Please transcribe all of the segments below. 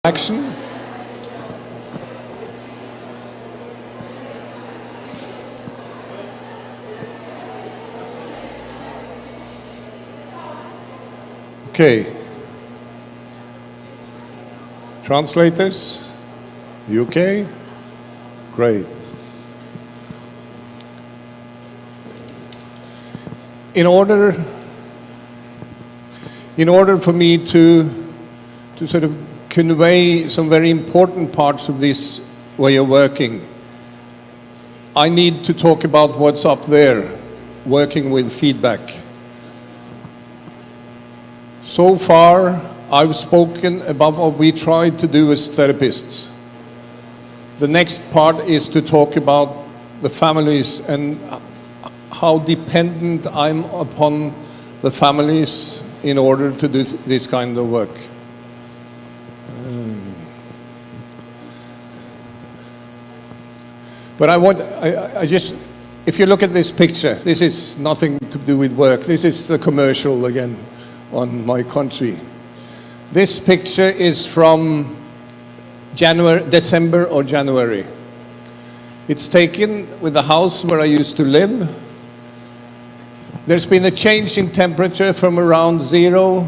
Action. Okay. Translators? UK? Great. In order for me to sort of convey some very important parts of this way of working, I need to talk about what's up there, working with feedback. So far, I've spoken about what we try to do as therapists. The next part is to talk about the families and how dependent I'm upon the families in order to do this kind of work. But I just, if you look at this picture, this is nothing to do with work. This is a commercial again on my country. This picture is from December or January. It's taken with the house where I used to live. There's been a change in temperature from around 0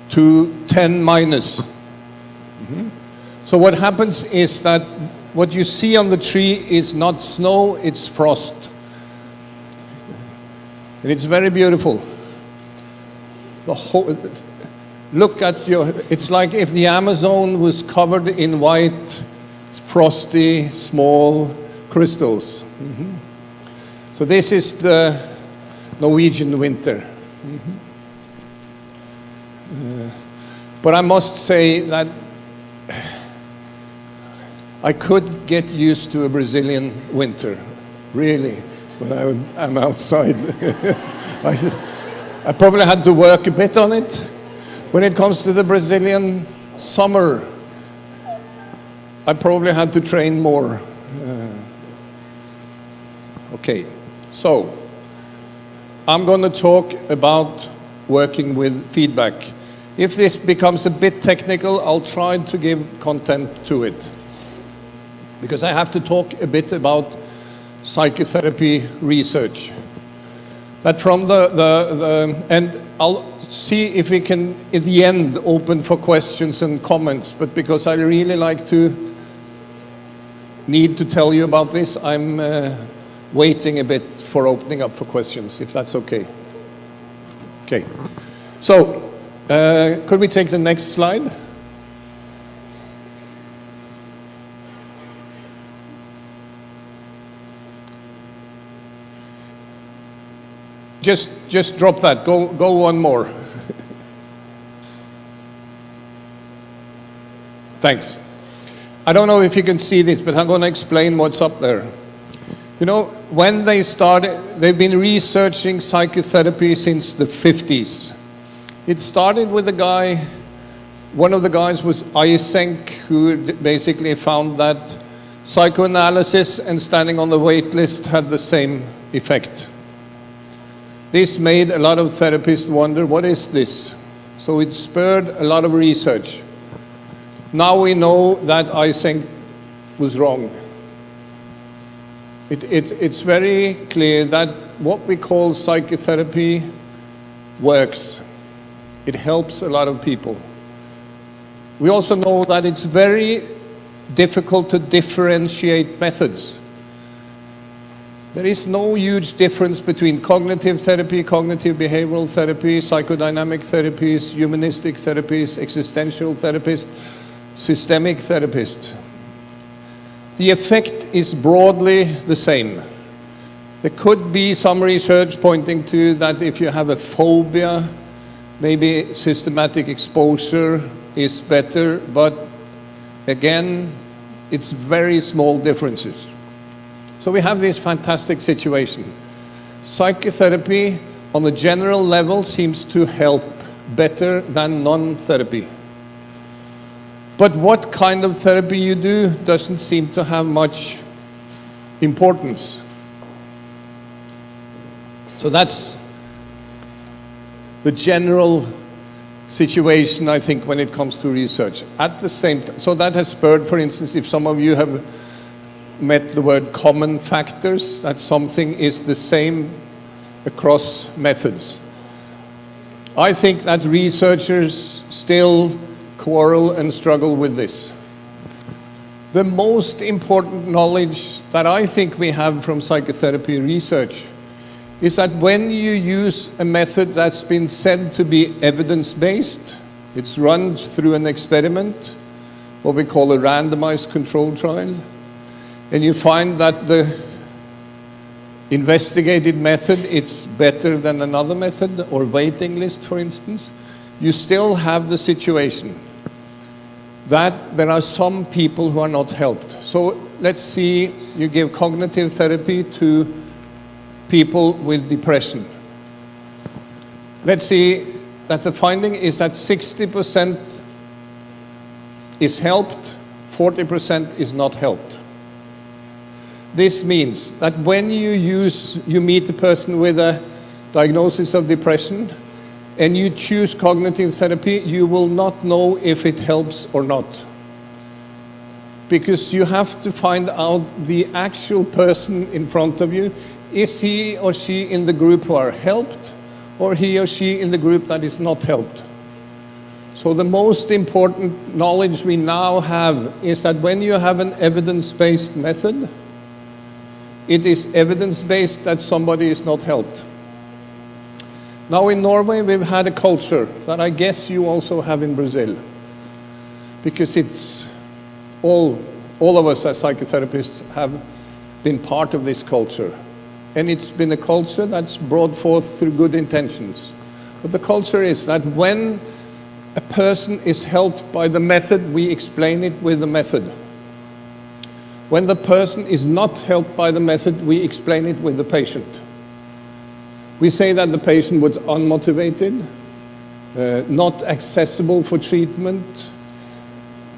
to 10 minus. So what happens is that what you see on the tree is not snow, it's frost. And it's very beautiful. Look at it's like if the Amazon was covered in white, frosty, small crystals. So this is the Norwegian winter. But I must say that I could get used to a Brazilian winter, really, when I'm outside. I probably had to work a bit on it. When it comes to the Brazilian summer, I probably had to train more. Okay, so I'm going to talk about working with feedback. If this becomes a bit technical, I'll try to give content to it, because I have to talk a bit about psychotherapy research. That from and I'll see if we can, at the end, open for questions and comments, but because I really need to tell you about this, I'm waiting a bit for opening up for questions, if that's okay. Okay, so could we take the next slide? Just drop that. Go one more. Thanks. I don't know if you can see this, but I'm going to explain what's up there. You know, when they started, they've been researching psychotherapy since the 50s. It started with a guy, one of the guys was Eysenck, who basically found that psychoanalysis and standing on the wait list had the same effect. This made a lot of therapists wonder, what is this? So it spurred a lot of research. Now we know that Eysenck was wrong. It's very clear that what we call psychotherapy works. It helps a lot of people. We also know that it's very difficult to differentiate methods. There is no huge difference between cognitive therapy, cognitive behavioral therapy, psychodynamic therapies, humanistic therapies, existential therapists, systemic therapists. The effect is broadly the same. There could be some research pointing to that if you have a phobia, maybe systematic exposure is better, but again, it's very small differences. So we have this fantastic situation. Psychotherapy on the general level seems to help better than non-therapy. But what kind of therapy you do doesn't seem to have much importance. So that's the general situation, I think, when it comes to research. At the same time, so that has spurred, for instance, if some of you have met the word common factors, that something is the same across methods. I think that researchers still quarrel and struggle with this. The most important knowledge that I think we have from psychotherapy research is that when you use a method that's been said to be evidence-based, it's run through an experiment, what we call a randomized control trial, and you find that the investigated method, it's better than another method, or waiting list, for instance, you still have the situation that there are some people who are not helped. So let's see, you give cognitive therapy to people with depression. Let's see that the finding is that 60% is helped, 40% is not helped. This means that when you meet a person with a diagnosis of depression and you choose cognitive therapy, you will not know if it helps or not. Because you have to find out the actual person in front of you. Is he or she in the group who are helped, or he or she in the group that is not helped? So the most important knowledge we now have is that when you have an evidence-based method, it is evidence-based that somebody is not helped. Now in Norway, we've had a culture that I guess you also have in Brazil, because it's all of us as psychotherapists have been part of this culture. And it's been a culture that's brought forth through good intentions. But the culture is that when a person is helped by the method, we explain it with the method. When the person is not helped by the method, we explain it with the patient. We say that the patient was unmotivated, not accessible for treatment.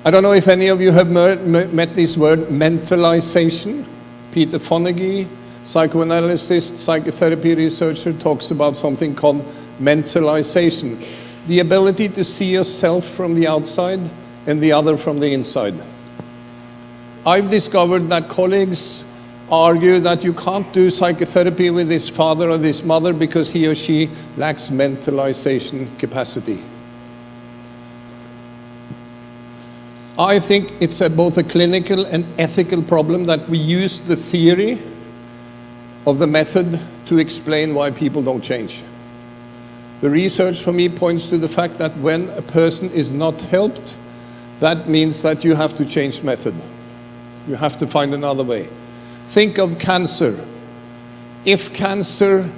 I don't know if any of you have met this word, mentalization. Peter Fonagy, psychoanalyst, psychotherapy researcher, talks about something called mentalization. The ability to see yourself from the outside and the other from the inside. I've discovered that colleagues argue that you can't do psychotherapy with this father or this mother because he or she lacks mentalization capacity. I think it's both a clinical and ethical problem that we use the theory of the method to explain why people don't change. The research for me points to the fact that when a person is not helped, that means that you have to change method. You have to find another way. Think of cancer. If cancer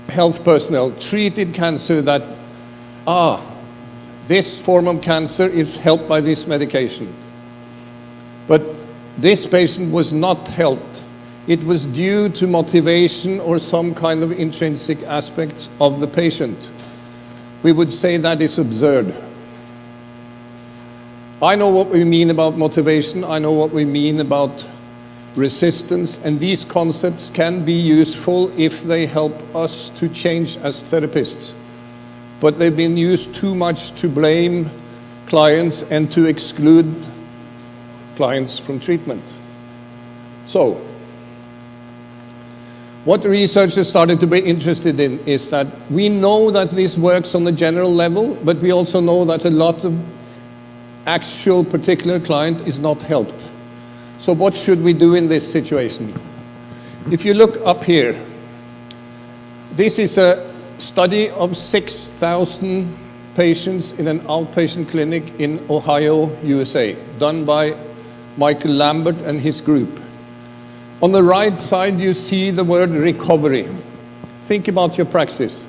health personnel treated cancer that, this form of cancer is helped by this medication, but this patient was not helped, it was due to motivation or some kind of intrinsic aspects of the patient, we would say that is absurd. I know what we mean about motivation, I know what we mean about resistance, and these concepts can be useful if they help us to change as therapists. But they've been used too much to blame clients and to exclude clients from treatment. So, what the researchers started to be interested in is that we know that this works on the general level, but we also know that a lot of actual particular client is not helped. So what should we do in this situation? If you look up here, this is a study of 6,000 patients in an outpatient clinic in Ohio, USA, done by Michael Lambert and his group. On the right side, you see the word recovery. Think about your praxis.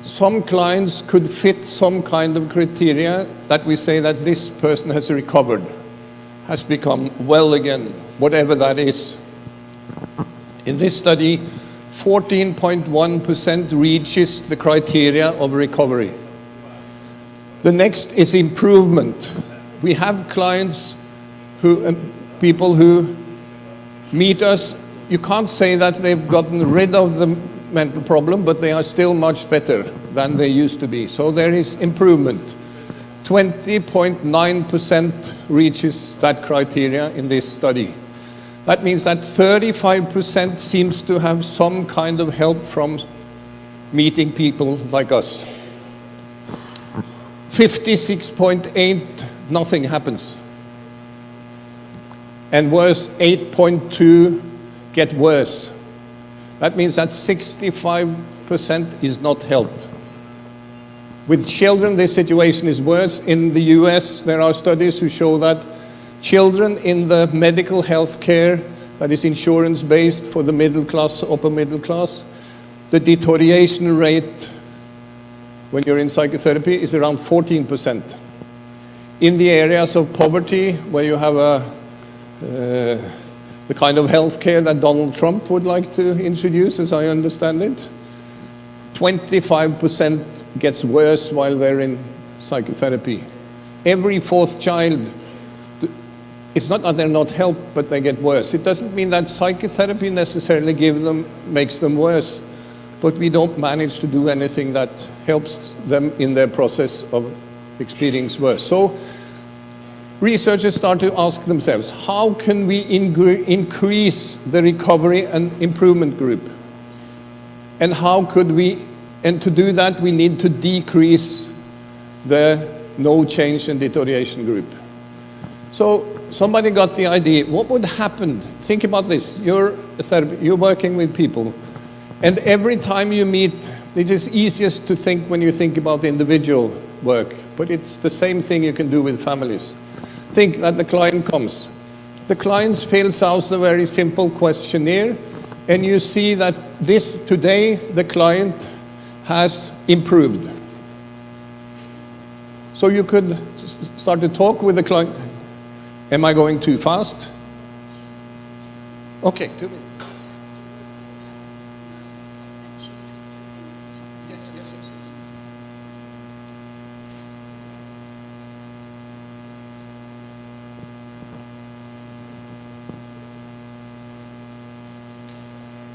Some clients could fit some kind of criteria that we say that this person has recovered, has become well again, whatever that is. In this study, 14.1% reaches the criteria of recovery. The next is improvement. We have clients people who meet us. You can't say that they've gotten rid of the mental problem, but they are still much better than they used to be. So there is improvement. 20.9% reaches that criteria in this study. That means that 35% seems to have some kind of help from meeting people like us. 56.8, nothing happens. And worse, 8.2 get worse. That means that 65% is not helped. With children, this situation is worse. In the US, there are studies who show that children in the medical health care that is insurance-based for the middle class, upper middle class, the deterioration rate when you're in psychotherapy is around 14%. In the areas of poverty, where you have the kind of health care that Donald Trump would like to introduce, as I understand it, 25% gets worse while they're in psychotherapy. Every fourth child, it's not that they're not helped, but they get worse. It doesn't mean that psychotherapy necessarily makes them worse, but we don't manage to do anything that helps them in their process of experiencing worse. So researchers start to ask themselves, how can we increase the recovery and improvement group? And how could we, and to do that, we need to decrease the no change and deterioration group. So somebody got the idea, what would happen? Think about this, you're a therapist, you're working with people, and every time you meet, it is easiest to think when you think about individual work, but it's the same thing you can do with families. Think that the client comes. The client fills out a very simple questionnaire, and you see that today the client has improved. So you could start to talk with the client. Am I going too fast? Okay, 2 minutes. Yes.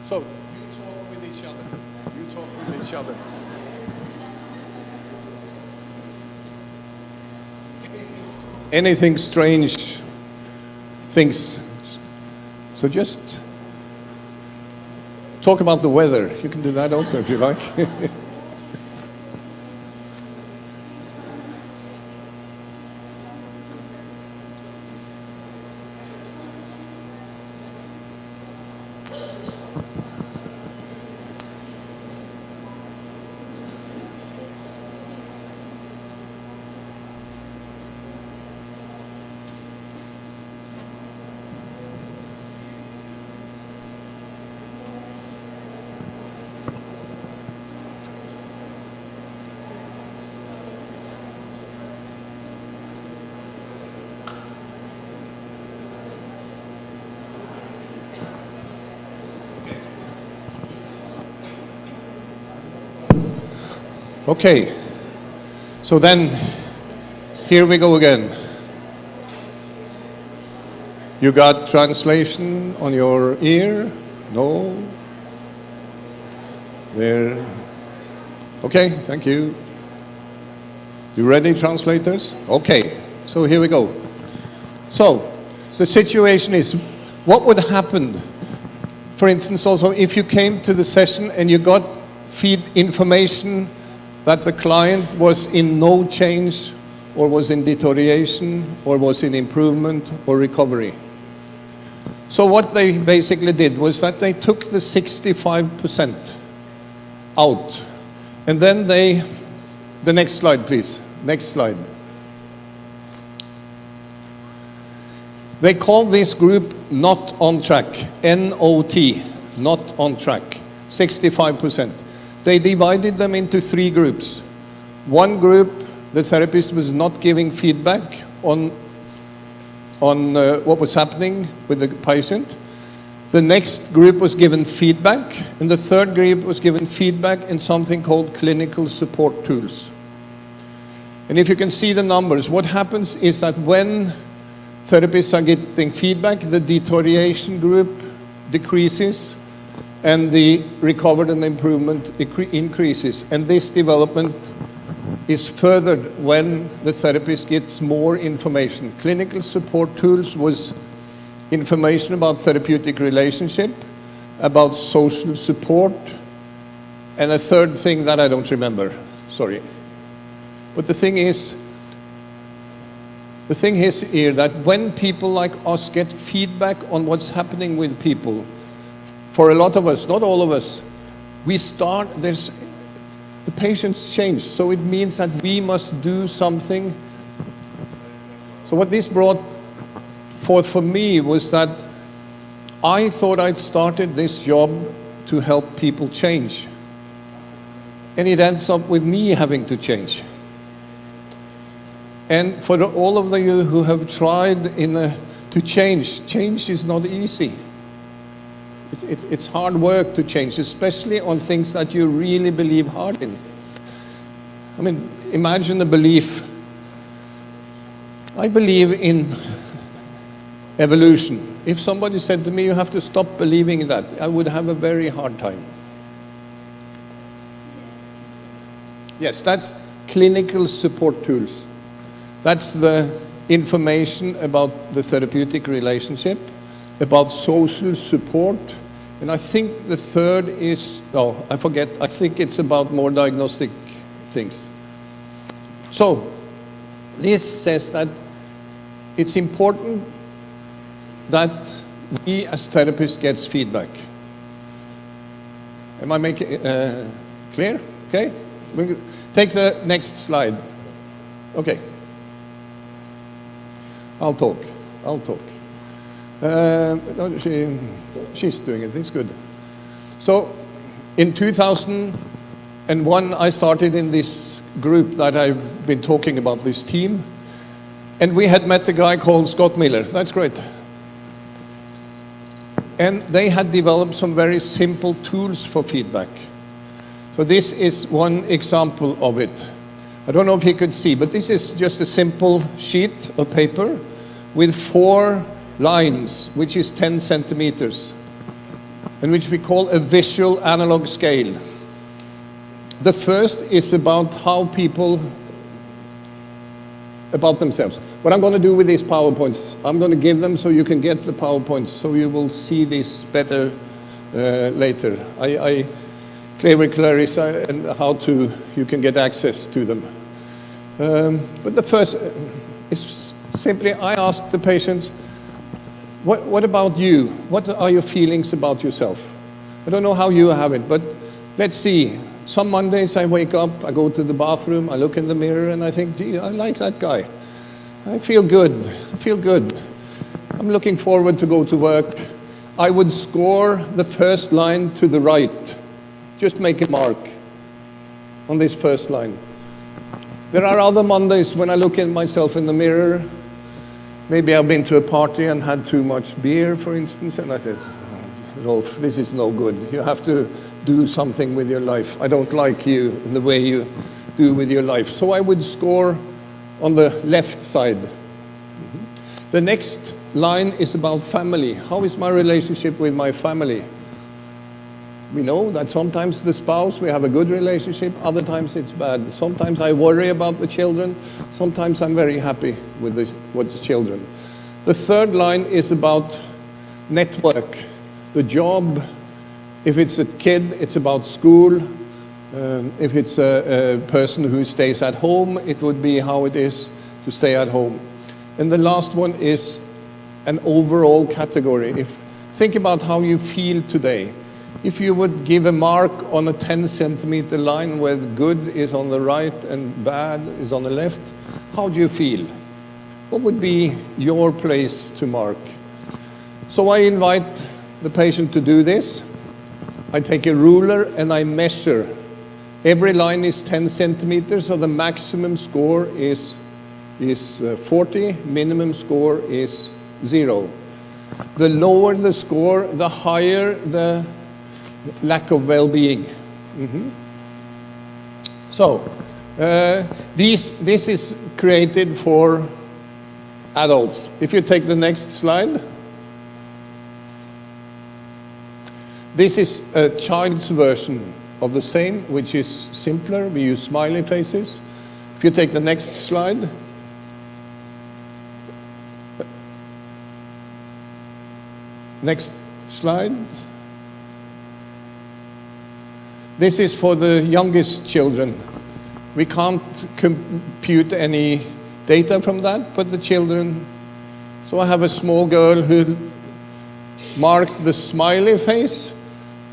So, you talk with each other. You talk with each other. Anything strange, things. So just talk about the weather. You can do that also if you like. Okay, so then, here we go again. You got translation on your ear? No? There. Okay, thank you. You ready, translators? Okay, so here we go. So, the situation is, what would happen, for instance, also, if you came to the session and you got information that the client was in no change, or was in deterioration, or was in improvement or recovery. So what they basically did was that they took the 65% out. And then the next slide please, next slide. They called this group not on track, N-O-T, not on track, 65%. They divided them into 3 groups. One group, the therapist was not giving feedback on what was happening with the patient. The next group was given feedback, and the third group was given feedback and something called clinical support tools. And if you can see the numbers, what happens is that when therapists are getting feedback, the deterioration group decreases, and the recovered and improvement increases. And this development is furthered when the therapist gets more information. Clinical support tools was information about therapeutic relationship, about social support, and a third thing that I don't remember, sorry. But the thing is here that when people like us get feedback on what's happening with people, for a lot of us, not all of us, the patients change, so it means that we must do something. So what this brought forth for me was that I thought I'd started this job to help people change. And it ends up with me having to change. And for all of you who have tried to change is not easy. It's hard work to change, especially on things that you really believe hard in. I mean, imagine a belief. I believe in evolution. If somebody said to me, you have to stop believing in that, I would have a very hard time. Yes, that's clinical support tools. That's the information about the therapeutic relationship, about social support, and I think the third is, I forget, I think it's about more diagnostic things. So, this says that it's important that we as therapists get feedback. Am I making it clear? Okay? Take the next slide. Okay. I'll talk. No, she's doing it. It's good. So, in 2001, I started in this group that I've been talking about, this team, and we had met a guy called Scott Miller. That's great. And they had developed some very simple tools for feedback. So this is one example of it. I don't know if you could see, but this is just a simple sheet of paper with 4 lines, which is 10 centimeters, and which we call a visual analog scale. The first is about how people, about themselves. What I'm going to do with these PowerPoints, I'm going to give them so you can get the PowerPoints, so you will see this better later. I clarify and how you can get access to them. But the first is simply, I ask the patients, what about you? What are your feelings about yourself? I don't know how you have it, but let's see. Some Mondays I wake up, I go to the bathroom, I look in the mirror, and I think, gee, I like that guy. I feel good. I'm looking forward to go to work. I would score the first line to the right. Just make a mark on this first line. There are other Mondays when I look at myself in the mirror. Maybe I've been to a party and had too much beer, for instance, and I said, Rolf, this is no good. You have to do something with your life. I don't like you in the way you do with your life. So I would score on the left side. The next line is about family. How is my relationship with my family? We know that sometimes the spouse, we have a good relationship, other times it's bad. Sometimes I worry about the children, sometimes I'm very happy with the children. The third line is about network, the job. If it's a kid, it's about school. If it's a person who stays at home, it would be how it is to stay at home. And the last one is an overall category. Think about how you feel today. If you would give a mark on a 10 centimeter line where good is on the right and bad is on the left, how do you feel? What would be your place to mark? So I invite the patient to do this. I take a ruler and I measure. Every line is 10 centimeters, so the maximum score is 40, minimum score is 0. The lower the score, the higher the lack of well-being. So, this is created for adults. If you take the next slide. This is a child's version of the same, which is simpler. We use smiley faces. If you take the next slide. Next slide. This is for the youngest children. We can't compute any data from that, but the children. So I have a small girl who marked the smiley face,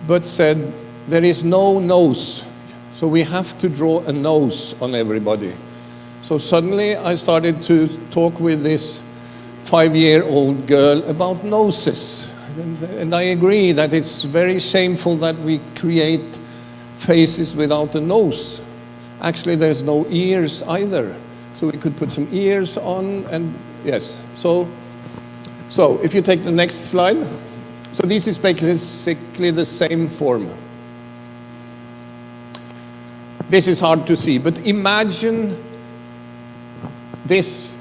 but said, there is no nose. So we have to draw a nose on everybody. So suddenly I started to talk with this 5-year-old girl about noses. And I agree that it's very shameful that we create faces without a nose. Actually, there's no ears either. So we could put some ears on, and yes. So if you take the next slide. So this is basically the same form. This is hard to see, but imagine this,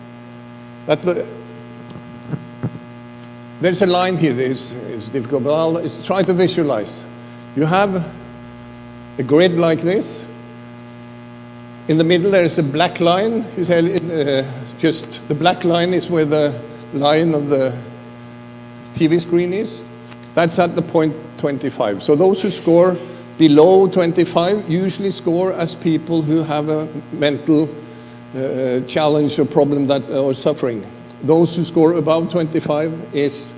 there's a line here that is difficult, but I'll try to visualize. You have a grid like this. In the middle there is a black line. You say, just the black line is where the line of the TV screen is. That's at the point 25. So those who score below 25 usually score as people who have a mental challenge or problem that or suffering. Those who score above 25 is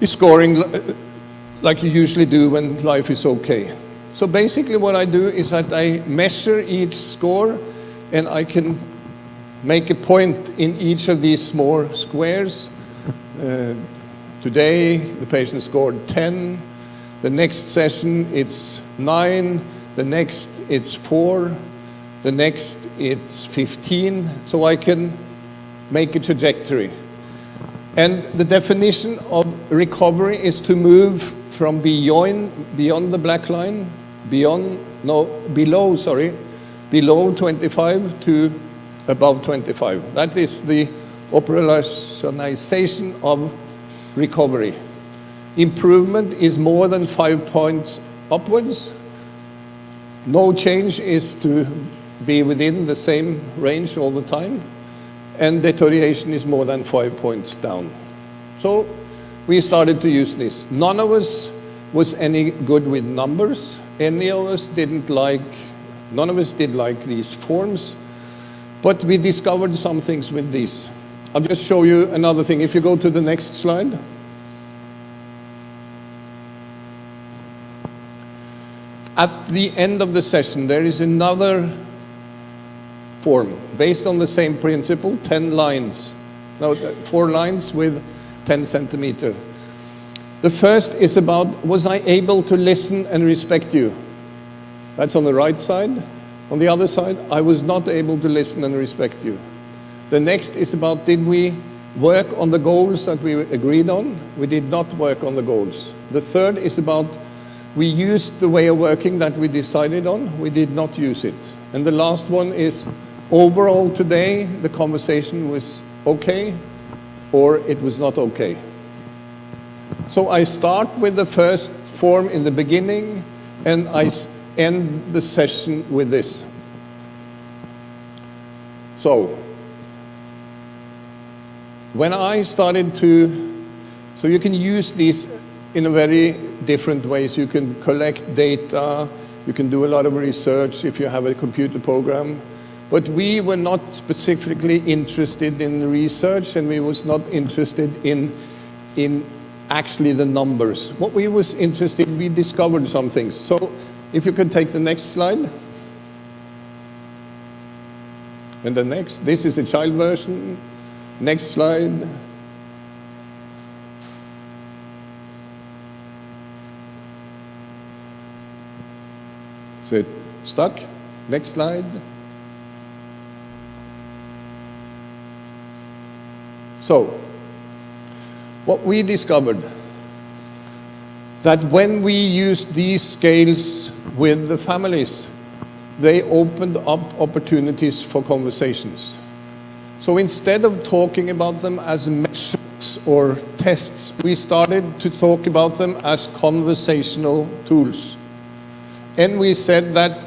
scoring like you usually do when life is okay. So basically what I do is that I measure each score, and I can make a point in each of these small squares. Today the patient scored 10, the next session it's 9, the next it's 4, the next it's 15, so I can make a trajectory. And the definition of recovery is to move from beyond the black line, below 25 to above 25. That is the operationalization of recovery. Improvement is more than 5 points upwards. No change is to be within the same range all the time. And deterioration is more than 5 points down. So we started to use this. None of us was any good with numbers. None of us did like these forms, but we discovered some things with these. I'll just show you another thing. If you go to the next slide. At the end of the session, there is another form based on the same principle, 10 lines. Now, 4 lines with 10 centimeters. The first is about, was I able to listen and respect you? That's on the right side. On the other side, I was not able to listen and respect you. The next is about, did we work on the goals that we agreed on? We did not work on the goals. The third is about, we used the way of working that we decided on. We did not use it. And the last one is, overall today, the conversation was okay, or it was not okay. So I start with the first form in the beginning, and I end the session with this. So, when I started so you can use these in a very different ways. You can collect data, you can do a lot of research if you have a computer program. But we were not specifically interested in research, and we was not interested in actually the numbers. What we was interested, we discovered some things. So if you could take the next slide. And the next, this is a child version. Next slide. So it stuck. Next slide. So, what we discovered, that when we used these scales with the families, they opened up opportunities for conversations. So instead of talking about them as measures techniques or tests, we started to talk about them as conversational tools. And we said that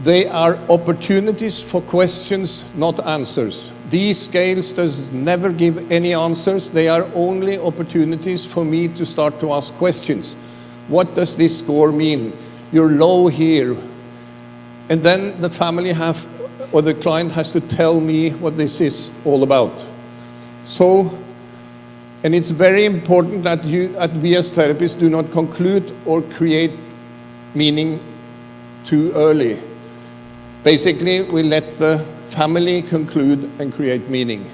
they are opportunities for questions, not answers. These scales does never give any answers. They are only opportunities for me to start to ask questions. What does this score mean? You're low here. And then the family or the client has to tell me what this is all about. So, and it's very important that we as therapists do not conclude or create meaning too early. Basically, we let the family conclude and create meaning.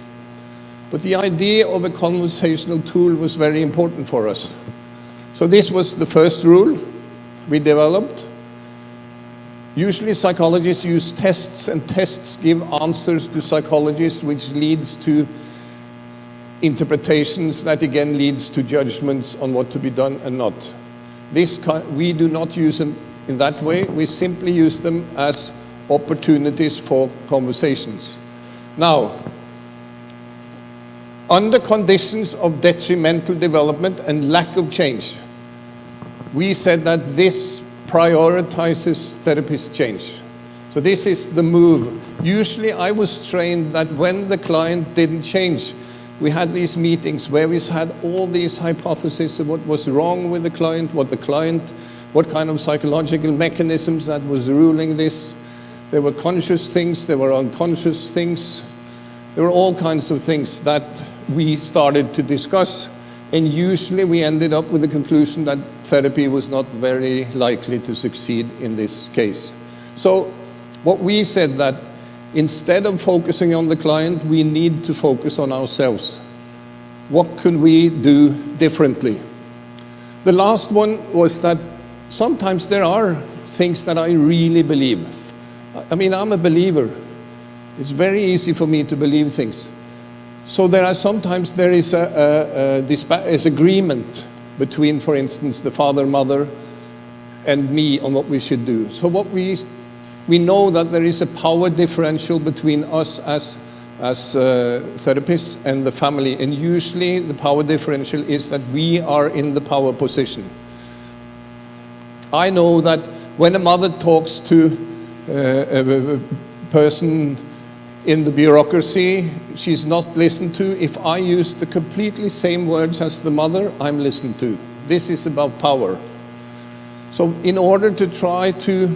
But the idea of a conversational tool was very important for us. So this was the first rule we developed. Usually psychologists use tests, and tests give answers to psychologists, which leads to interpretations that again leads to judgments on what to be done and not. We do not use them in that way. We simply use them as opportunities for conversations. Now, under conditions of detrimental development and lack of change, we said that this prioritizes therapist change. So this is the move. Usually I was trained that when the client didn't change, we had these meetings where we had all these hypotheses of what was wrong with the client, what kind of psychological mechanisms that was ruling this. There were conscious things, there were unconscious things. There were all kinds of things that we started to discuss. And usually we ended up with the conclusion that therapy was not very likely to succeed in this case. So what we said that instead of focusing on the client, we need to focus on ourselves. What could we do differently? The last one was that sometimes there are things that I really believe. I mean, I'm a believer. It's very easy for me to believe things. So there is a agreement between, for instance, the father, mother, and me on what we should do. So what we know that there is a power differential between us as therapists and the family, and usually the power differential is that we are in the power position. I know that when a mother talks to a person in the bureaucracy, she's not listened to. If I use the completely same words as the mother, I'm listened to. This is about power. So in order to try to,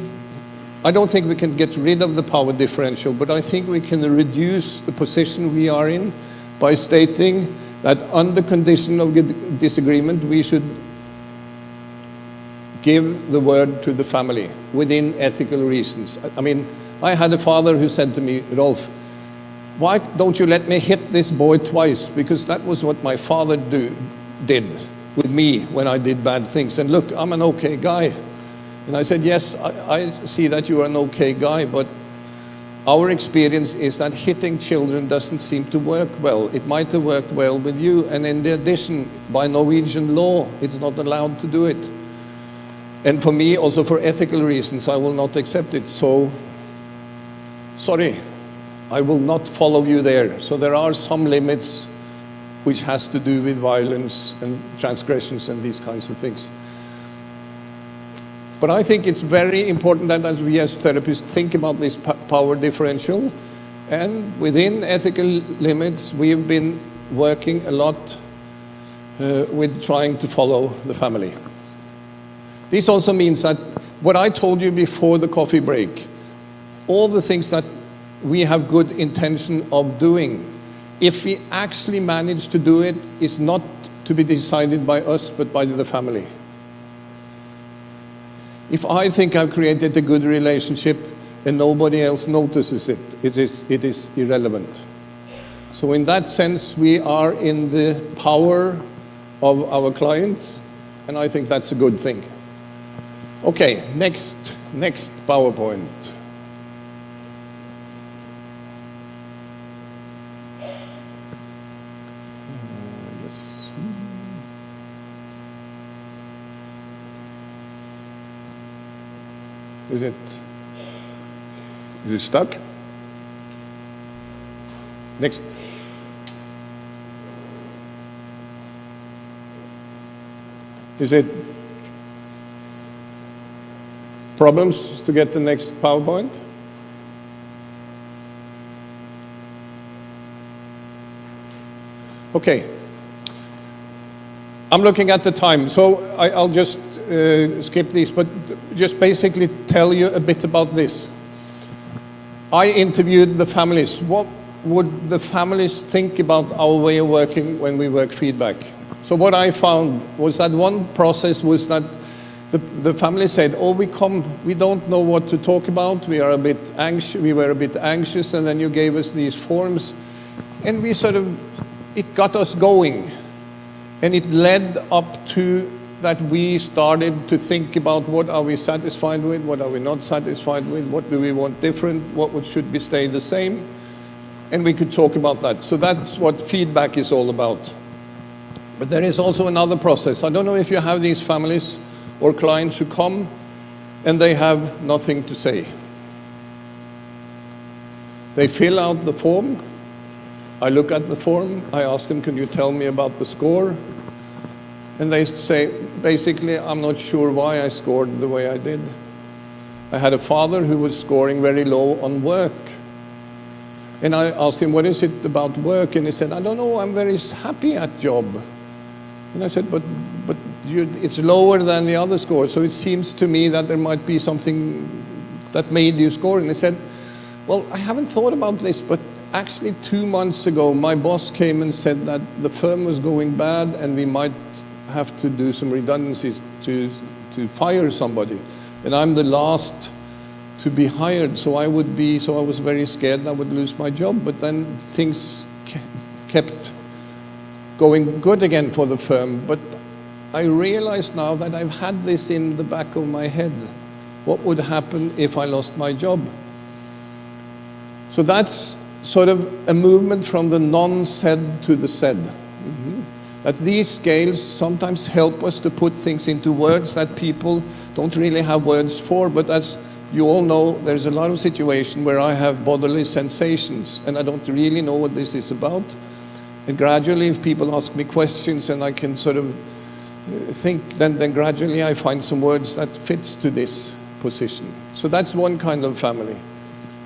I don't think we can get rid of the power differential, but I think we can reduce the position we are in by stating that under condition of disagreement, we should give the word to the family within ethical reasons. I mean, I had a father who said to me, Rolf, why don't you let me hit this boy twice? Because that was what my father did with me when I did bad things. And look, I'm an okay guy. And I said, yes, I see that you are an okay guy, but our experience is that hitting children doesn't seem to work well. It might have worked well with you, and in addition, by Norwegian law, it's not allowed to do it. And for me, also for ethical reasons, I will not accept it. So, sorry, I will not follow you there. So there are some limits which has to do with violence and transgressions and these kinds of things. But I think it's very important that as we as therapists think about this power differential, and within ethical limits, we've been working a lot with trying to follow the family. This also means that what I told you before the coffee break, all the things that we have good intention of doing, if we actually manage to do it, is not to be decided by us, but by the family. If I think I've created a good relationship and nobody else notices it, it is irrelevant. So in that sense, we are in the power of our clients, and I think that's a good thing. Okay, next PowerPoint. Is it stuck? Is it problems to get the next PowerPoint? Okay. I'm looking at the time, so I'll just skip these, but just basically tell you a bit about this. I interviewed the families. What would the families think about our way of working when we work feedback? So what I found was that one process was that the family said, oh, we don't know what to talk about, we were a bit anxious, and then you gave us these forms, and it got us going. And it led up to that we started to think about what are we satisfied with, what are we not satisfied with, what do we want different, what should be stay the same, and we could talk about that. So that's what feedback is all about. But there is also another process. I don't know if you have these families or clients who come and they have nothing to say. They fill out the form. I look at the form, I ask them, can you tell me about the score? And they say, basically, I'm not sure why I scored the way I did. I had a father who was scoring very low on work. And I asked him, what is it about work? And he said, I don't know, I'm very happy at job. And I said, but it's lower than the other score, so it seems to me that there might be something that made you score. And he said, well, I haven't thought about this, but actually 2 months ago, my boss came and said that the firm was going bad and we might have to do some redundancies to fire somebody. And I'm the last to be hired, so I was very scared I would lose my job. But then things kept going good again for the firm. But I realize now that I've had this in the back of my head. What would happen if I lost my job? So that's sort of a movement from the non-said to the said. That these scales sometimes help us to put things into words that people don't really have words for, but as you all know, there's a lot of situations where I have bodily sensations and I don't really know what this is about. And gradually, if people ask me questions and I can sort of think, then gradually I find some words that fits to this position. So that's one kind of family,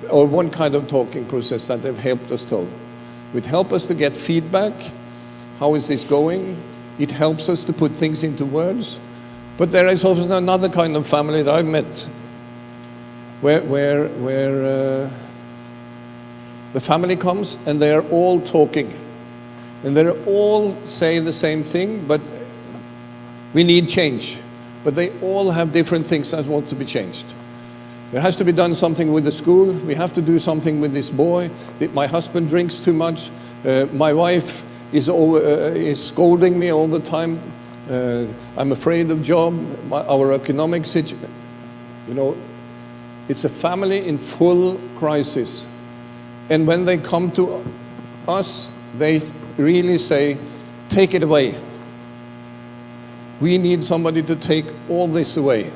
or one kind of talking process that they've helped us to. It helps us to get feedback. How is this going? It helps us to put things into words. But there is also another kind of family that I've met, where the family comes and they are all talking. And they all say the same thing, but we need change. But they all have different things that want to be changed. There has to be done something with the school. We have to do something with this boy. My husband drinks too much. My wife is scolding me all the time. I'm afraid of job. Our economic situation. You know, it's a family in full crisis. And when they come to us, they really say, take it away. We need somebody to take all this away.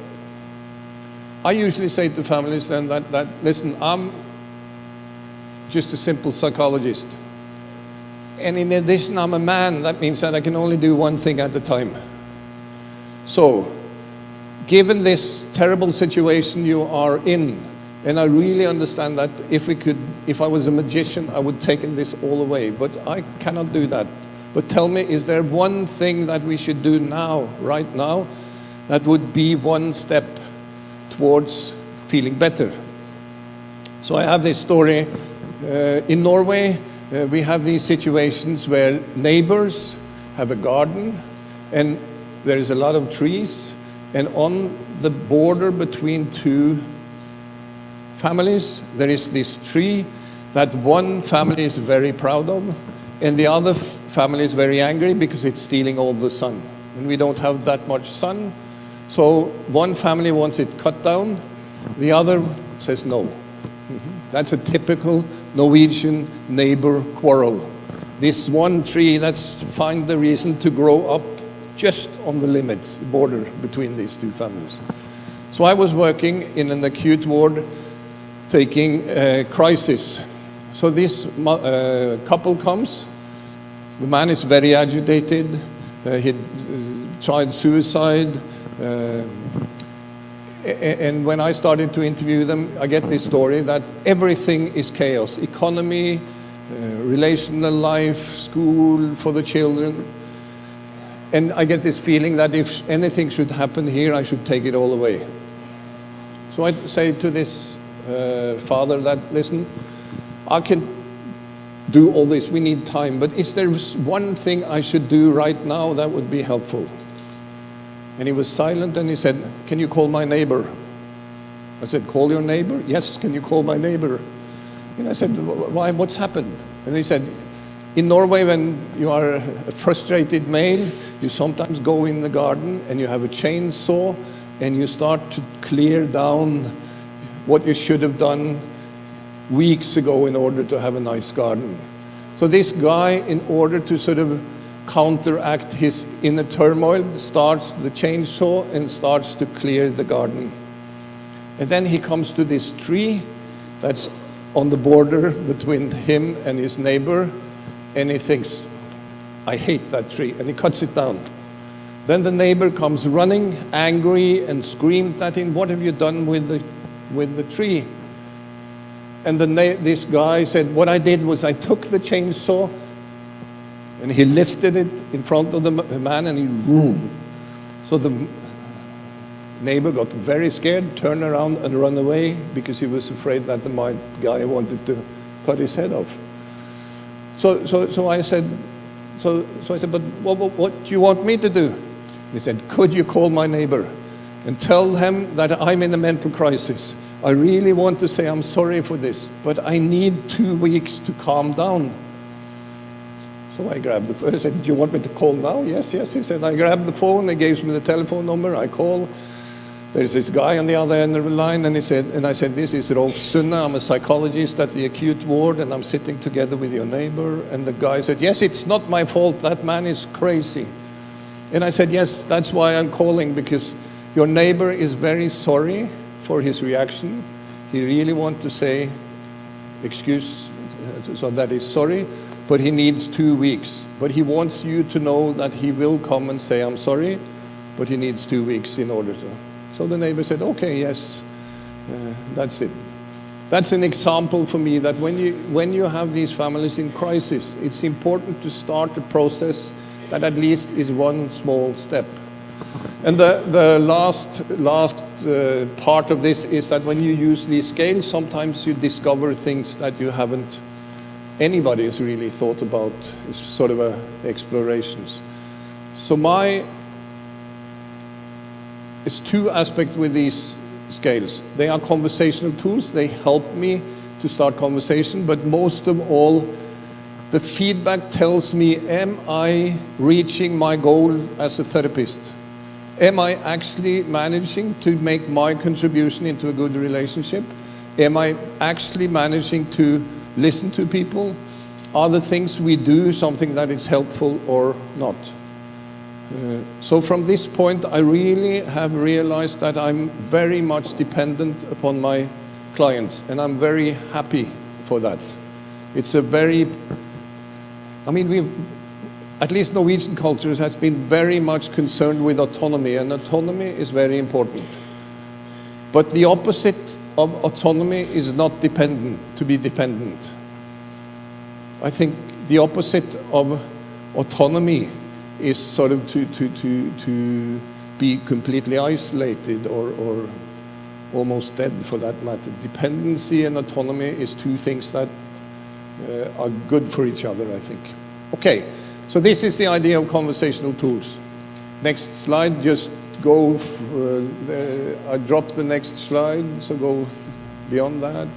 I usually say to families then that listen, I'm just a simple psychologist. And in addition, I'm a man. That means that I can only do one thing at a time. So, given this terrible situation you are in, and I really understand that if I was a magician, I would take this all away, but I cannot do that. But tell me, is there one thing that we should do now, right now, that would be one step towards feeling better? So I have this story. In Norway, we have these situations where neighbors have a garden and there is a lot of trees, and on the border between two families, there is this tree that one family is very proud of, and the other family is very angry because it's stealing all the sun. And we don't have that much sun. So one family wants it cut down, the other says no. That's a typical Norwegian neighbor quarrel. This one tree, let's find the reason to grow up just on the limits, border between these two families. So I was working in an acute ward taking crisis. So this couple comes. The man is very agitated. He tried suicide. And when I started to interview them, I get this story that everything is chaos. Economy, relational life, school for the children. And I get this feeling that if anything should happen here, I should take it all away. So I say to this father that, listen, I can do all this, we need time, but is there one thing I should do right now that would be helpful? And he was silent and he said, can you call my neighbor? I said, call your neighbor? Yes, can you call my neighbor? And I said, why, what's happened? And he said, in Norway, when you are a frustrated male, you sometimes go in the garden and you have a chainsaw and you start to clear down what you should have done weeks ago in order to have a nice garden. So this guy, in order to sort of counteract his inner turmoil, starts the chainsaw and starts to clear the garden. And then he comes to this tree that's on the border between him and his neighbor, and he thinks, I hate that tree, and he cuts it down. Then the neighbor comes running, angry, and screamed at him, what have you done with the tree? And this guy said, what I did was I took the chainsaw and he lifted it in front of the man and he boom. So the neighbor got very scared, turned around and ran away because he was afraid that the guy wanted to cut his head off. So I said, but what do you want me to do? He said, could you call my neighbor and tell him that I'm in a mental crisis? I really want to say I'm sorry for this, but I need 2 weeks to calm down. So I grabbed the phone. I said, do you want me to call now? Yes. He said, I grabbed the phone. He gave me the telephone number. I call. There's this guy on the other end of the line, and I said, this is Rolf Sundet. I'm a psychologist at the acute ward, and I'm sitting together with your neighbor. And the guy said, yes, it's not my fault. That man is crazy. And I said, yes, that's why I'm calling, because your neighbor is very sorry for his reaction. He really wants to say excuse, so that he's sorry, but he needs 2 weeks. But he wants you to know that he will come and say, I'm sorry, but he needs 2 weeks in order to. So the neighbor said, okay, yes, that's it. That's an example for me that when you have these families in crisis, it's important to start a process that at least is one small step. And the last part of this is that when you use these scales, sometimes you discover things that you haven't, anybody has really thought about. It's sort of explorations. So it's two aspects with these scales. They are conversational tools. They help me to start conversation, but most of all, the feedback tells me, am I reaching my goal as a therapist? Am I actually managing to make my contribution into a good relationship? Am I actually managing to listen to people? Are the things we do something that is helpful or not? So from this point, I really have realized that I'm very much dependent upon my clients, and I'm very happy for that. It's a very, at least Norwegian culture has been very much concerned with autonomy, and autonomy is very important. But the opposite of autonomy is not to be dependent. I think the opposite of autonomy is sort of to be completely isolated or almost dead for that matter. Dependency and autonomy is two things that are good for each other, I think. Okay, so this is the idea of conversational tools. Next slide, just go, I dropped the next slide, so go beyond that.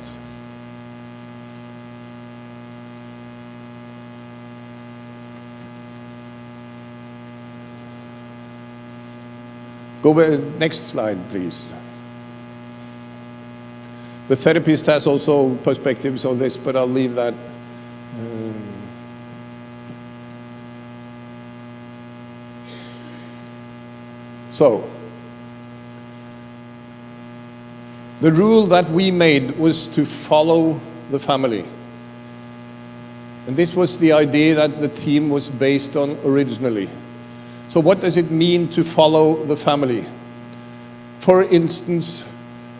Go next slide, please. The therapist has also perspectives on this, but I'll leave that. So, the rule that we made was to follow the family. And this was the idea that the team was based on originally. So what does it mean to follow the family? For instance,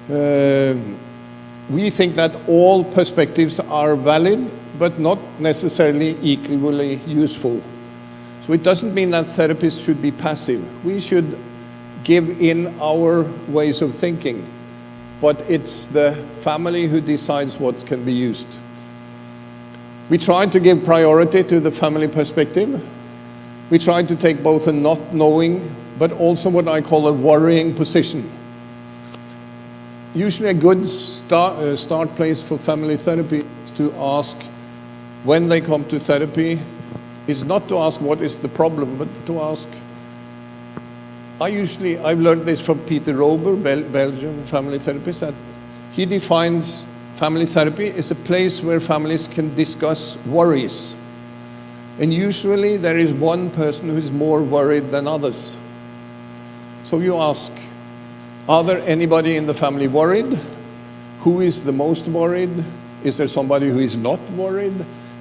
we think that all perspectives are valid, but not necessarily equally useful. So it doesn't mean that therapists should be passive. We should give in our ways of thinking, but it's the family who decides what can be used. We try to give priority to the family perspective. We try to take both a not knowing, but also what I call a worrying position. Usually a good start place for family therapy is to ask, when they come to therapy, is not to ask what is the problem, but to ask, I've learned this from Peter Rober, Belgian family therapist, that he defines family therapy as a place where families can discuss worries. And usually there is one person who is more worried than others. So you ask, are there anybody in the family worried? Who is the most worried? Is there somebody who is not worried?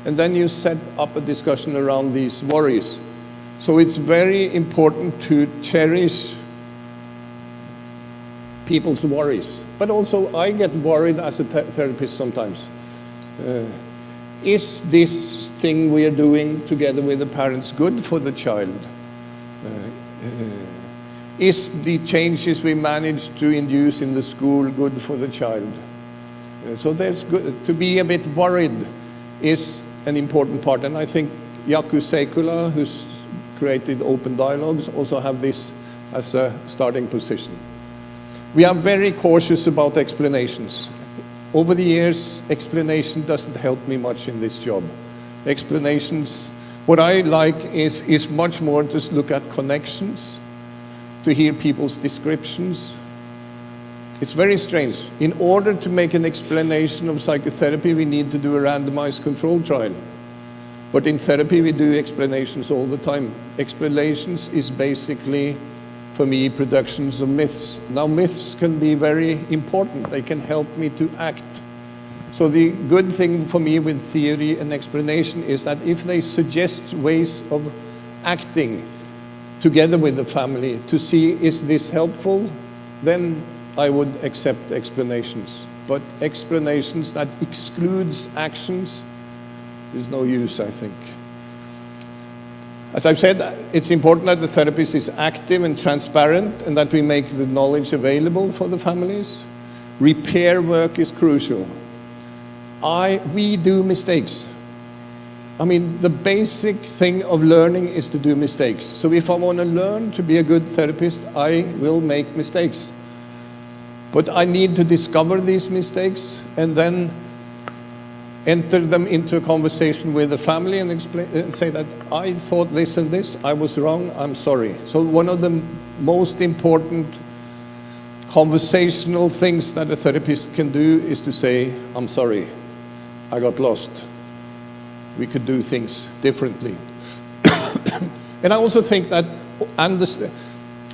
And then you set up a discussion around these worries. So it's very important to cherish people's worries. But also I get worried as a therapist sometimes. Is this thing we are doing together with the parents good for the child? Is the changes we managed to induce in the school good for the child? So there's good, to be a bit worried is an important part. And I think Jaakko Seikula, who's created Open Dialogues, also have this as a starting position. We are very cautious about explanations. Over the years, explanation doesn't help me much in this job. Explanations, what I like is much more to look at connections, to hear people's descriptions. It's very strange. In order to make an explanation of psychotherapy, we need to do a randomized control trial. But in therapy, we do explanations all the time. Explanations is basically, for me, productions of myths. Now, myths can be very important. They can help me to act. So the good thing for me with theory and explanation is that if they suggest ways of acting together with the family to see, is this helpful, then I would accept explanations. But explanations that excludes actions is no use, I think. As I've said, it's important that the therapist is active and transparent and that we make the knowledge available for the families. Repair work is crucial. We do mistakes. I mean, the basic thing of learning is to do mistakes. So if I want to learn to be a good therapist, I will make mistakes. But I need to discover these mistakes and then enter them into a conversation with the family and explain and say that I thought this and this, I was wrong, I'm sorry. So one of the most important conversational things that a therapist can do is to say, I'm sorry, I got lost. We could do things differently. And I also think that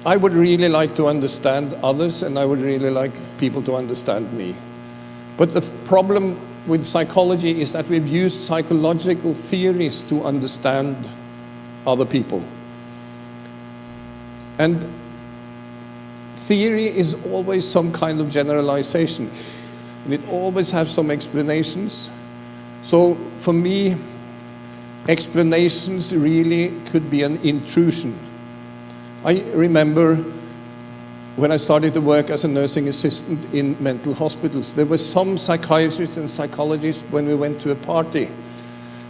I would really like to understand others, and I would really like people to understand me. But the problem with psychology is that we've used psychological theories to understand other people. And theory is always some kind of generalization. And it always has some explanations. So for me, explanations really could be an intrusion. I remember when I started to work as a nursing assistant in mental hospitals, there were some psychiatrists and psychologists when we went to a party.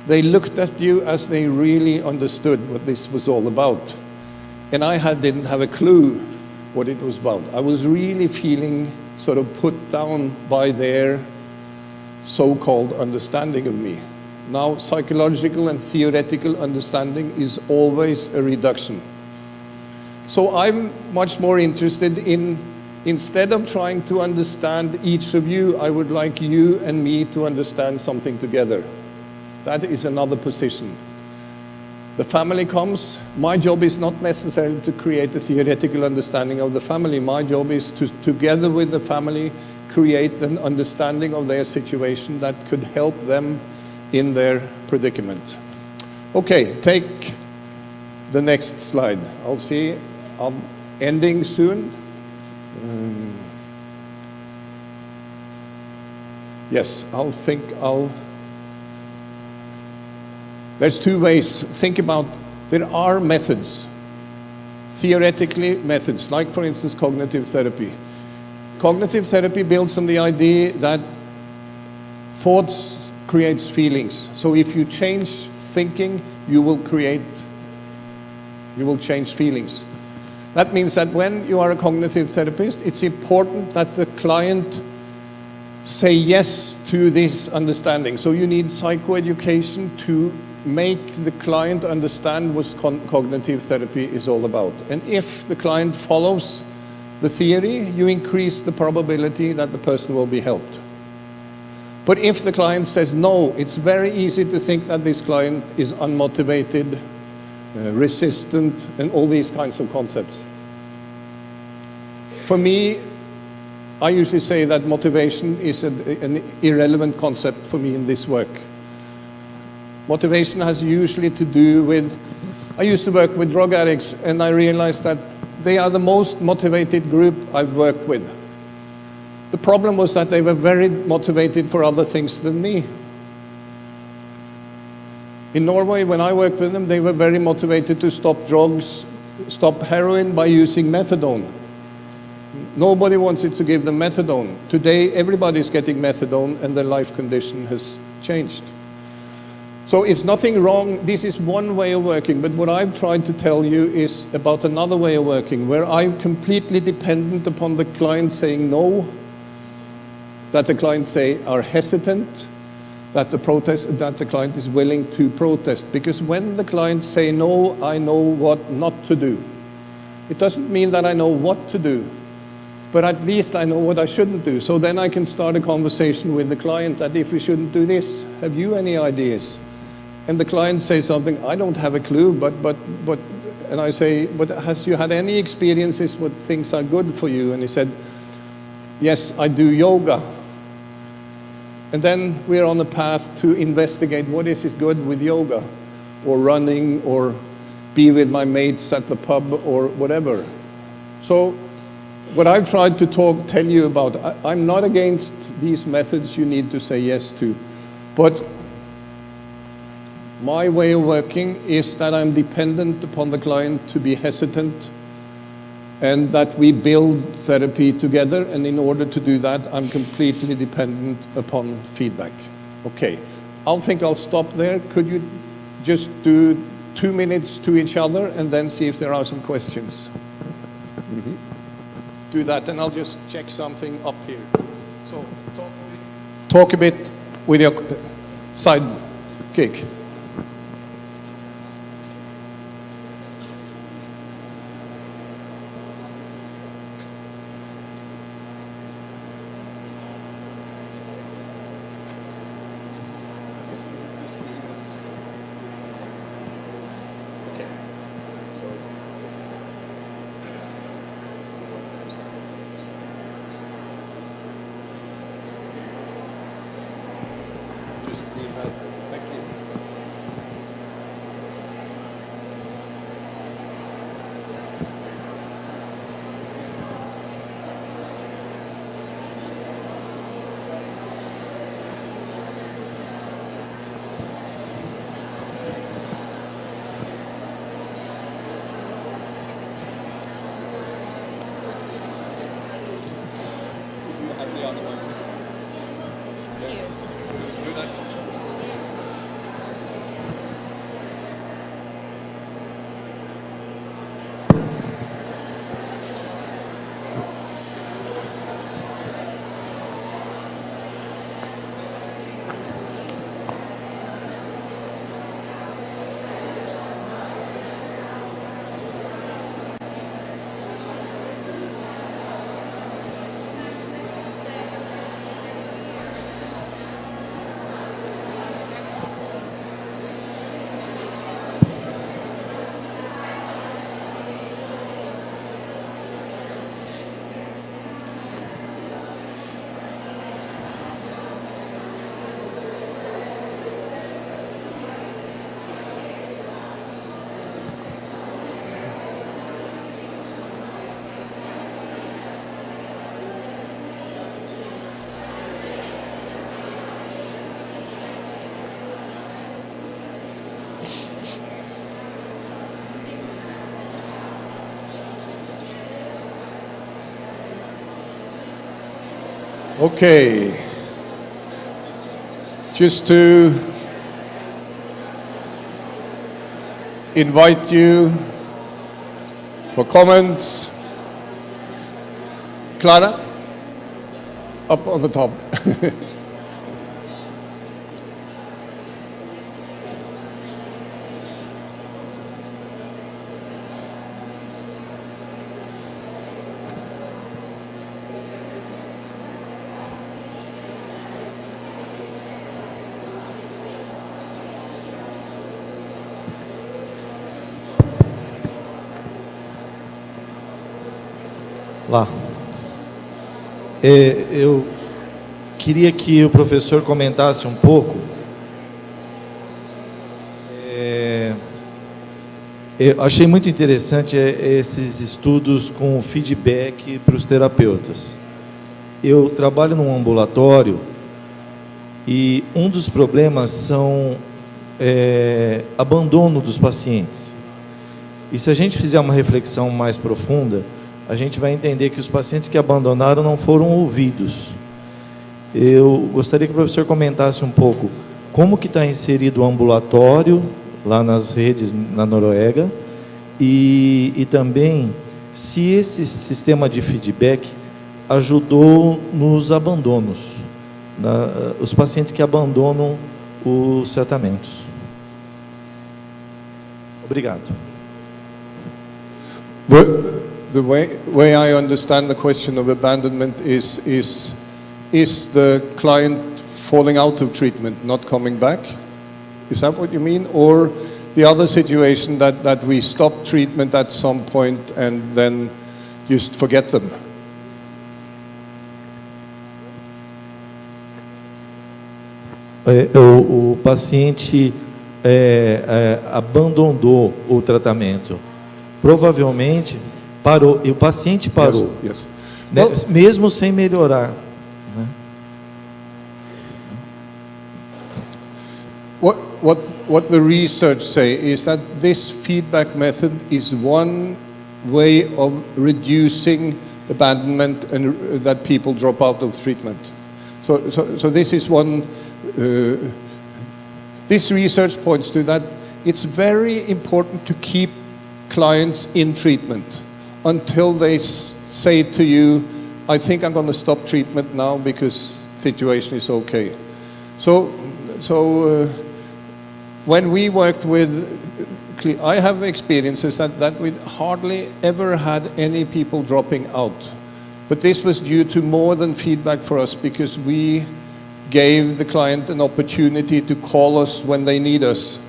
They looked at you as they really understood what this was all about. And I didn't have a clue what it was about. I was really feeling sort of put down by their so-called understanding of me. Now, psychological and theoretical understanding is always a reduction. So I'm much more interested in, instead of trying to understand each of you, I would like you and me to understand something together. That is another position. The family comes. My job is not necessarily to create a theoretical understanding of the family. My job is to, together with the family, create an understanding of their situation that could help them in their predicament. Okay, take the next slide. I'll see I'm ending soon. Yes, there's two ways. Think about, there are methods, theoretically methods, like for instance cognitive therapy. Cognitive therapy builds on the idea that thoughts creates feelings. So if you change thinking, you will change feelings. That means that when you are a cognitive therapist, it's important that the client say yes to this understanding. So you need psychoeducation to make the client understand what cognitive therapy is all about. And if the client follows the theory, you increase the probability that the person will be helped. But if the client says no, it's very easy to think that this client is unmotivated, resistant, and all these kinds of concepts. For me, I usually say that motivation is an irrelevant concept for me in this work. Motivation has usually to do with, I used to work with drug addicts, and I realized that they are the most motivated group I've worked with. The problem was that they were very motivated for other things than me. In Norway, when I worked with them, they were very motivated to stop drugs, stop heroin by using methadone. Nobody wanted to give them methadone. Today, everybody's getting methadone and their life condition has changed. So it's nothing wrong. This is one way of working, but what I've tried to tell you is about another way of working, where I'm completely dependent upon the client saying no, that the clients are hesitant, that the client is willing to protest. Because when the clients say no, I know what not to do. It doesn't mean that I know what to do, but at least I know what I shouldn't do. So then I can start a conversation with the client that if we shouldn't do this, have you any ideas? And the client says something, I don't have a clue, and I say, but has you had any experiences where things are good for you? And he said, yes, I do yoga. And then we're on the path to investigate what is it good with yoga, or running, or be with my mates at the pub, or whatever. So what I've tried to tell you about, I'm not against these methods you need to say yes to, but my way of working is that I'm dependent upon the client to be hesitant, and that we build therapy together, and in order to do that, I'm completely dependent upon feedback. Okay, I'll stop there. Could you just do 2 minutes to each other and then see if there are some questions? Mm-hmm. Do that, and I'll just check something up here. So talk a bit with your side kick. Thank you. You have the other one. It's here. Do that. Okay. Just to invite you for comments. Clara, up on the top. Lá. Eu queria que o professor comentasse um pouco. Eu achei muito interessante esses estudos com feedback para os terapeutas. Eu trabalho num ambulatório e um dos problemas são abandono dos pacientes. E se a gente fizer uma reflexão mais profunda, a gente vai entender que os pacientes que abandonaram não foram ouvidos. Eu gostaria que o professor comentasse um pouco como que está inserido o ambulatório lá nas redes na Noruega e também se esse sistema de feedback ajudou nos abandonos, os pacientes que abandonam os tratamentos. Obrigado. The way I understand the question of abandonment is the client falling out of treatment, not coming back? Is that what you mean? Or the other situation that we stop treatment at some point and then just forget them? O paciente abandonou o tratamento. Provavelmente parou, e o paciente parou, Yes. né, mesmo sem melhorar. Né? What the research say is that this feedback method is one way of reducing abandonment and that people drop out of treatment. So this is one. This research points to that. It's very important to keep clients in treatment until they say to you, I think I'm going to stop treatment now because situation is okay. So when we worked with, I have experiences that we hardly ever had any people dropping out. But this was due to more than feedback for us because we gave the client an opportunity to call us when they need us.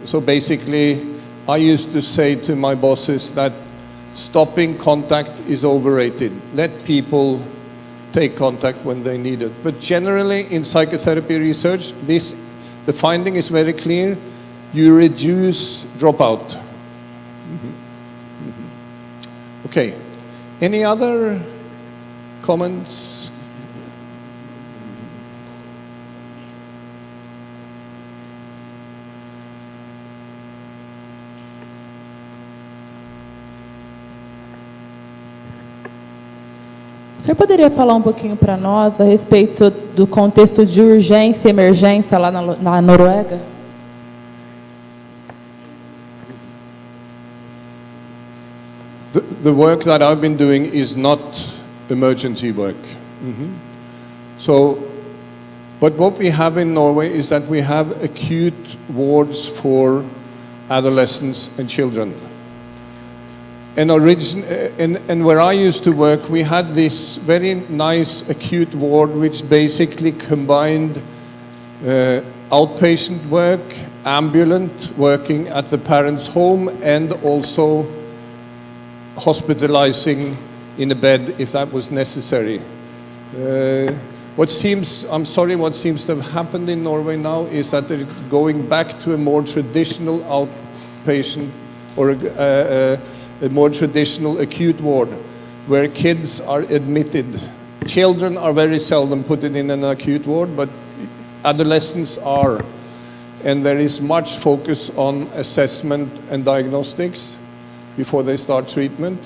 So basically, I used to say to my bosses that stopping contact is overrated. Let people take contact when they need it. But generally, in psychotherapy research, the finding is very clear. You reduce dropout. Okay. Any other comments? O senhor poderia falar um pouquinho para nós a respeito do contexto de urgência e emergência lá na Noruega? The work that I've been doing is not emergency work. But what we have in Norway is that we have acute wards for adolescents and children. And where I used to work, we had this very nice acute ward which basically combined outpatient work, ambulant working at the parent's home, and also hospitalizing in a bed if that was necessary. What seems to have happened in Norway now is that they're going back to a more traditional outpatient or a more traditional acute ward where kids are admitted. Children are very seldom put in an acute ward, but adolescents are. And there is much focus on assessment and diagnostics before they start treatment.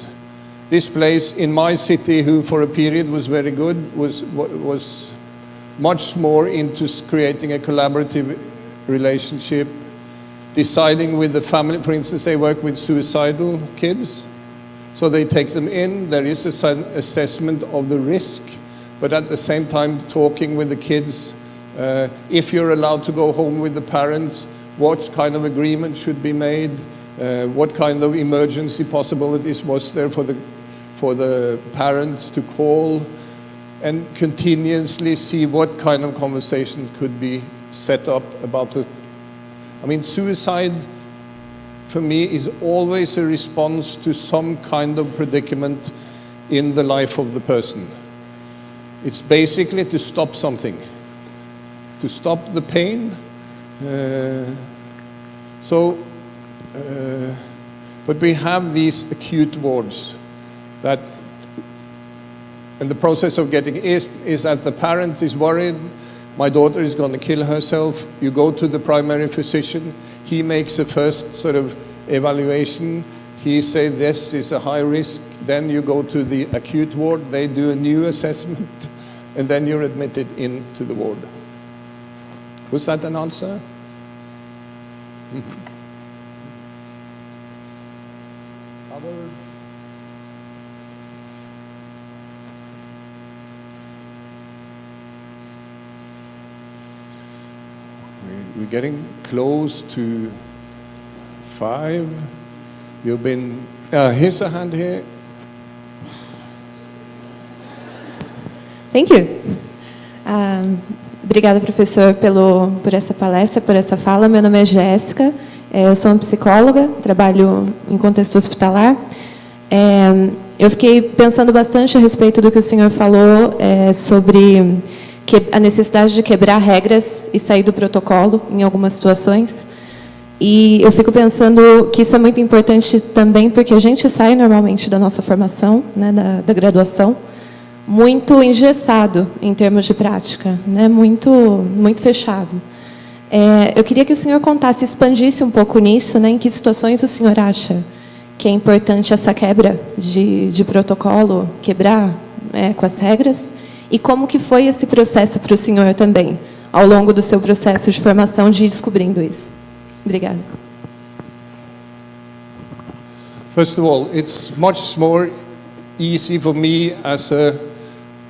This place in my city, who for a period was very good, was much more into creating a collaborative relationship, deciding with the family. For instance, they work with suicidal kids, so they take them in. There is an assessment of the risk, but at the same time talking with the kids. If you're allowed to go home with the parents, what kind of agreement should be made? What kind of emergency possibilities was there for the parents to call, and continuously see what kind of conversations could be set up about the... I mean, suicide for me is always a response to some kind of predicament in the life of the person. It's basically to stop something, to stop the pain. But we have these acute wards that, and the process of getting is that the parent is worried, my daughter is going to kill herself. You go to the primary physician, he makes a first sort of evaluation, he says this is a high risk, then you go to the acute ward, they do a new assessment, and then you're admitted into the ward. Was that an answer? Other? We're getting close to 5. You've been... here's a hand here. Thank you. Obrigada, professor, por essa palestra, por essa fala. Meu nome é Jéssica, eu sou uma psicóloga, trabalho em contexto hospitalar. Eu fiquei pensando bastante a respeito do que o senhor falou sobre a necessidade de quebrar regras e sair do protocolo em algumas situações. E eu fico pensando que isso é muito importante também porque a gente sai normalmente da nossa formação, né, da graduação, muito engessado em termos de prática, né, muito fechado. Eu queria que o senhor contasse, expandisse um pouco nisso, né, em que situações o senhor acha que é importante essa quebra de protocolo, quebrar com as regras, e como que foi esse processo para o senhor também, ao longo do seu processo de formação, de ir descobrindo isso. Obrigada. First of all, it's much more easy for me as a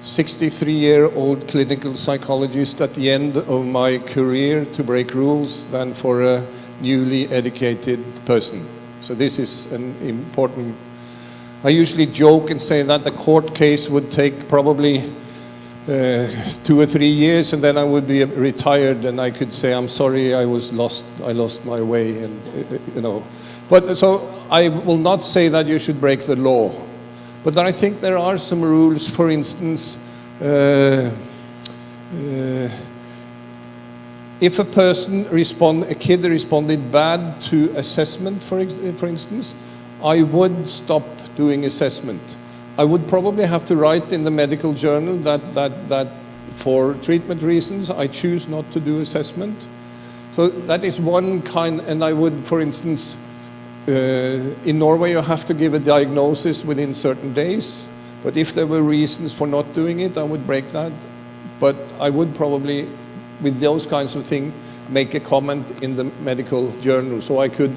63-year-old clinical psychologist at the end of my career to break rules than for a newly educated person. So this is an important... I usually joke and say that the court case would take probably 2 or 3 years, and then I would be retired, and I could say, I'm sorry, I lost my way, and you know. But so I will not say that you should break the law, but I think there are some rules. For instance, if a kid responded bad to assessment, for instance, I would stop doing assessment. I would probably have to write in the medical journal that for treatment reasons, I choose not to do assessment. So that is one kind, and I would, for instance, in Norway, you have to give a diagnosis within certain days, but if there were reasons for not doing it, I would break that. But I would probably, with those kinds of things, make a comment in the medical journal. So I could,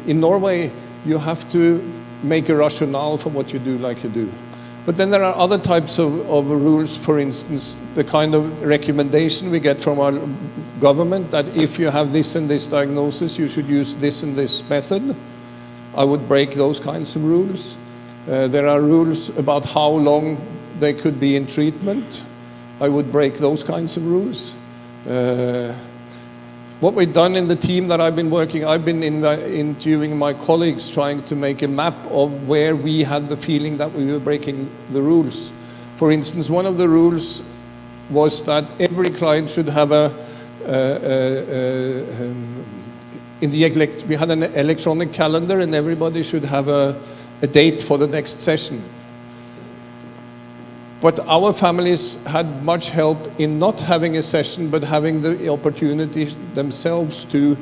in Norway, you have to make a rationale for what you do like you do. But then there are other types of rules, for instance, the kind of recommendation we get from our government that if you have this and this diagnosis, you should use this and this method. I would break those kinds of rules. There are rules about how long they could be in treatment. I would break those kinds of rules. What we've done in the team that I've been working, I've been interviewing my colleagues, trying to make a map of where we had the feeling that we were breaking the rules. For instance, one of the rules was that every client should have we had an electronic calendar, and everybody should have a date for the next session. But our families had much help in not having a session, but having the opportunity themselves to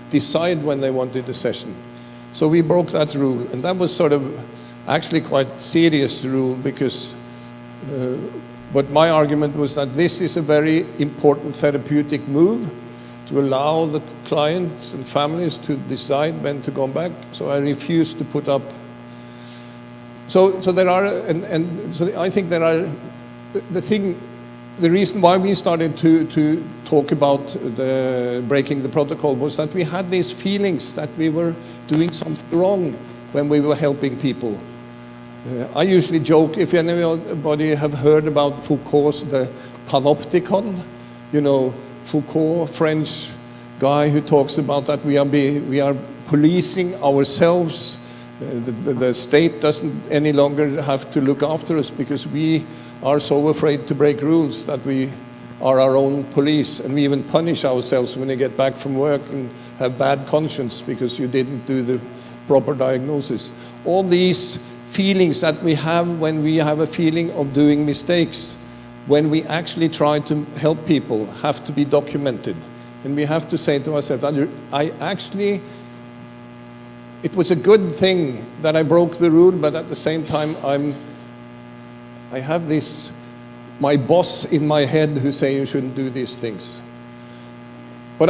decide when they wanted a session. So we broke that rule, and that was sort of actually quite serious rule, because but my argument was that this is a very important therapeutic move to allow the clients and families to decide when to go back. So I refuse to put up. So there are, and so I think there are, the reason why we started to talk about the breaking the protocol was that we had these feelings that we were doing something wrong when we were helping people. I usually joke, if anybody have heard about Foucault's The Panopticon, you know, Foucault, French guy who talks about that we are policing ourselves. The state doesn't any longer have to look after us because we are so afraid to break rules that we are our own police, and we even punish ourselves when we get back from work and have bad conscience because you didn't do the proper diagnosis. All these feelings that we have when we have a feeling of doing mistakes, when we actually try to help people, have to be documented. And we have to say to ourselves, it was a good thing that I broke the rule, but at the same time, I have this, my boss in my head who say you shouldn't do these things. But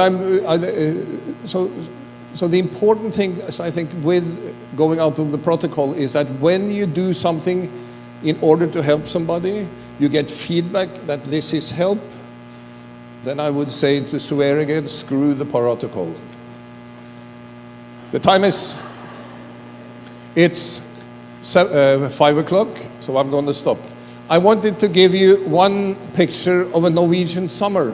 so the important thing, I think, with going out of the protocol is that when you do something in order to help somebody, you get feedback that this is help, then I would say, to swear again, screw the protocol. The time is, it's 5 o'clock, so I'm going to stop. I wanted to give you one picture of a Norwegian summer.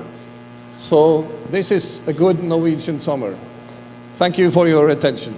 So this is a good Norwegian summer. Thank you for your attention.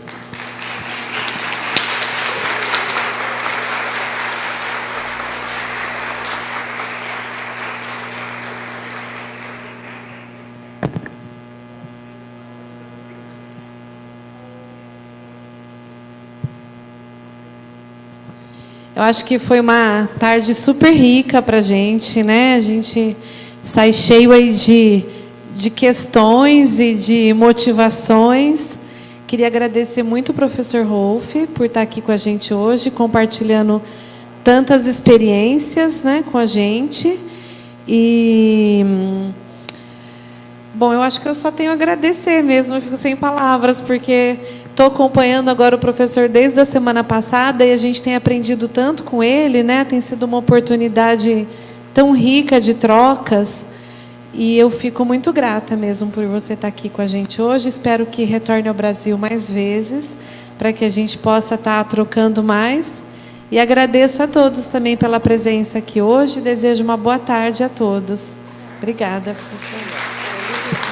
Eu acho que foi uma tarde super rica para a gente, né? A gente sai cheio aí de questões e de motivações. Queria agradecer muito o professor Rolf por estar aqui com a gente hoje, compartilhando tantas experiências, né, com a gente. E, bom, eu acho que eu só tenho a agradecer mesmo, eu fico sem palavras, porque estou acompanhando agora o professor desde a semana passada e a gente tem aprendido tanto com ele, né? Tem sido uma oportunidade tão rica de trocas. E eu fico muito grata mesmo por você estar aqui com a gente hoje. Espero que retorne ao Brasil mais vezes, para que a gente possa estar trocando mais. E agradeço a todos também pela presença aqui hoje. Desejo uma boa tarde a todos. Obrigada, professora.